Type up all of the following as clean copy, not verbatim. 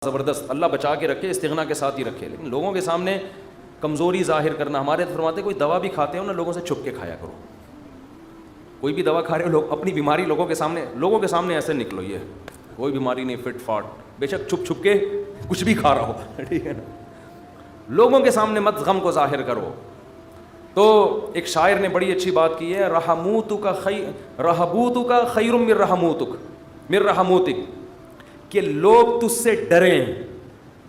زبردست، اللہ بچا کے رکھے، استغنا کے ساتھ ہی رکھے، لیکن لوگوں کے سامنے کمزوری ظاہر کرنا. ہمارے فرماتے کوئی دوا بھی کھاتے ہو نا لوگوں سے چھپ کے کھایا کرو. کوئی بھی دوا کھا رہے ہو لوگ اپنی بیماری لوگوں کے سامنے ایسے نکلو، یہ کوئی بیماری نہیں، فٹ فاٹ، بے شک چھپ چھپ کے کچھ بھی کھا رہا ہو، ٹھیک ہے نا، لوگوں کے سامنے مت غم کو ظاہر کرو. تو ایک شاعر نے بڑی اچھی بات کی ہے، رحموتک خیر من رحموتک، کہ لوگ تجھ سے ڈریں.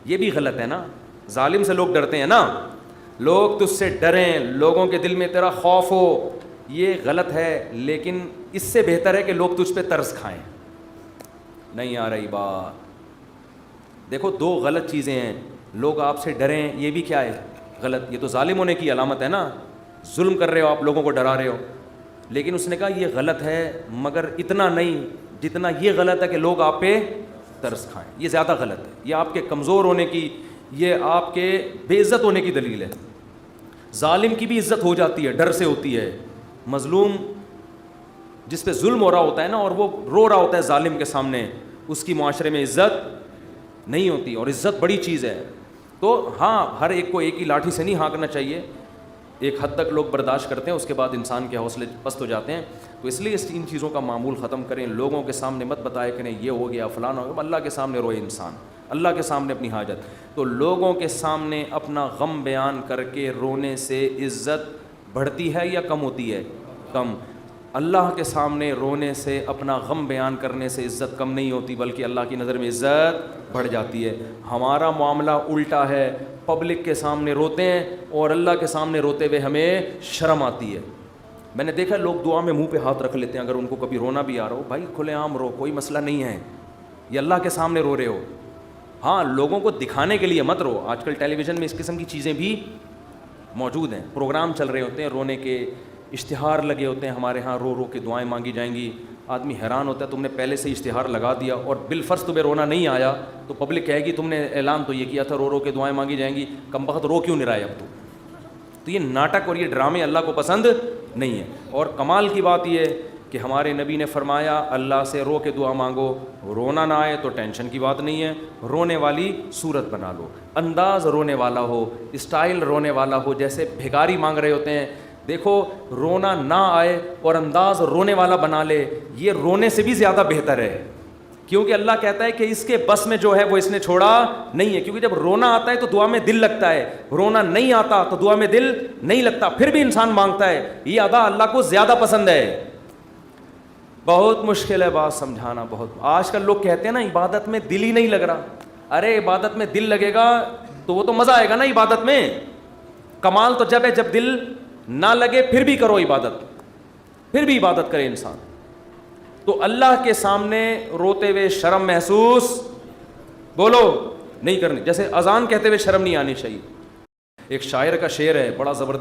یہ بھی غلط ہے نا، ظالم سے لوگ ڈرتے ہیں نا، لوگ تجھ سے ڈریں، لوگوں کے دل میں تیرا خوف ہو، یہ غلط ہے. لیکن اس سے بہتر ہے کہ لوگ تجھ پہ ترس کھائیں. نہیں آ رہی بات؟ دیکھو دو غلط چیزیں ہیں، لوگ آپ سے ڈریں یہ بھی کیا ہے؟ غلط. یہ تو ظالم ہونے کی علامت ہے نا، ظلم کر رہے ہو آپ، لوگوں کو ڈرا رہے ہو. لیکن اس نے کہا یہ غلط ہے مگر اتنا نہیں جتنا یہ غلط ہے کہ لوگ آپ پہ ترس کھائیں. یہ زیادہ غلط ہے، یہ آپ کے کمزور ہونے کی، یہ آپ کے بے عزت ہونے کی دلیل ہے. ظالم کی بھی عزت ہو جاتی ہے، ڈر سے ہوتی ہے. مظلوم جس پہ ظلم ہو رہا ہوتا ہے نا اور وہ رو رہا ہوتا ہے ظالم کے سامنے، اس کی معاشرے میں عزت نہیں ہوتی، اور عزت بڑی چیز ہے. تو ہاں ہر ایک کو ایک ہی لاٹھی سے نہیں ہانکنا چاہیے، ایک حد تک لوگ برداشت کرتے ہیں، اس کے بعد انسان کے حوصلے پست ہو جاتے ہیں. تو اس لیے ان چیزوں کا معمول ختم کریں. لوگوں کے سامنے مت بتائے کریں یہ ہو گیا فلانا ہو گیا، اللہ کے سامنے روئے انسان، اللہ کے سامنے اپنی حاجت. تو لوگوں کے سامنے اپنا غم بیان کر کے رونے سے عزت بڑھتی ہے یا کم ہوتی ہے؟ کم. اللہ کے سامنے رونے سے، اپنا غم بیان کرنے سے عزت کم نہیں ہوتی، بلکہ اللہ کی نظر میں عزت بڑھ جاتی ہے. ہمارا معاملہ الٹا ہے، پبلک کے سامنے روتے ہیں اور اللہ کے سامنے روتے ہوئے ہمیں شرم آتی ہے. میں نے دیکھا لوگ دعا میں منہ پہ ہاتھ رکھ لیتے ہیں اگر ان کو کبھی رونا بھی آ رہا ہو. بھائی کھلے عام رو، کوئی مسئلہ نہیں ہے، یہ اللہ کے سامنے رو رہے ہو. ہاں لوگوں کو دکھانے کے لیے مت رو. آج کل ٹیلی ویژن میں اس قسم کی چیزیں بھی موجود ہیں، پروگرام چل رہے ہوتے ہیں رونے کے، اشتہار لگے ہوتے ہیں ہمارے ہاں، رو رو کے دعائیں مانگی جائیں گی. آدمی حیران ہوتا ہے، تم نے پہلے سے اشتہار لگا دیا اور بالفرض تمہیں رونا نہیں آیا تو پبلک کہے گی تم نے اعلان تو یہ کیا تھا رو رو کے دعائیں مانگی جائیں گی، کم بخت رو کیوں نہیں رہا ہے اب تو یہ ناٹک اور یہ ڈرامے اللہ کو پسند نہیں ہے. اور کمال کی بات یہ ہے کہ ہمارے نبی نے فرمایا اللہ سے رو کے دعا مانگو، رونا نہ آئے تو ٹینشن کی بات نہیں ہے، رونے والی صورت بنا لو، انداز رونے والا ہو، اسٹائل رونے والا ہو. جیسے بھیکاری مانگ رہے ہوتے ہیں، دیکھو رونا نہ آئے اور انداز رونے والا بنا لے، یہ رونے سے بھی زیادہ بہتر ہے. کیونکہ اللہ کہتا ہے کہ اس کے بس میں جو ہے وہ اس نے چھوڑا نہیں ہے. کیونکہ جب رونا آتا ہے تو دعا میں دل لگتا ہے، رونا نہیں آتا تو دعا میں دل نہیں لگتا، پھر بھی انسان مانگتا ہے. یہ ادا اللہ کو زیادہ پسند ہے. بہت مشکل ہے بات سمجھانا. بہت آج کل لوگ کہتے ہیں نا عبادت میں دل ہی نہیں لگ رہا. ارے عبادت میں دل لگے گا تو وہ تو مزہ آئے گا نا عبادت میں. کمال تو جب ہے جب دل نہ لگے پھر بھی کرو عبادت، پھر بھی عبادت کرے انسان. تو اللہ کے سامنے روتے ہوئے شرم محسوس بولو نہیں کرنی. جیسے اذان کہتے ہوئے شرم نہیں آنی چاہیے. ایک شاعر کا شعر ہے بڑا زبردست.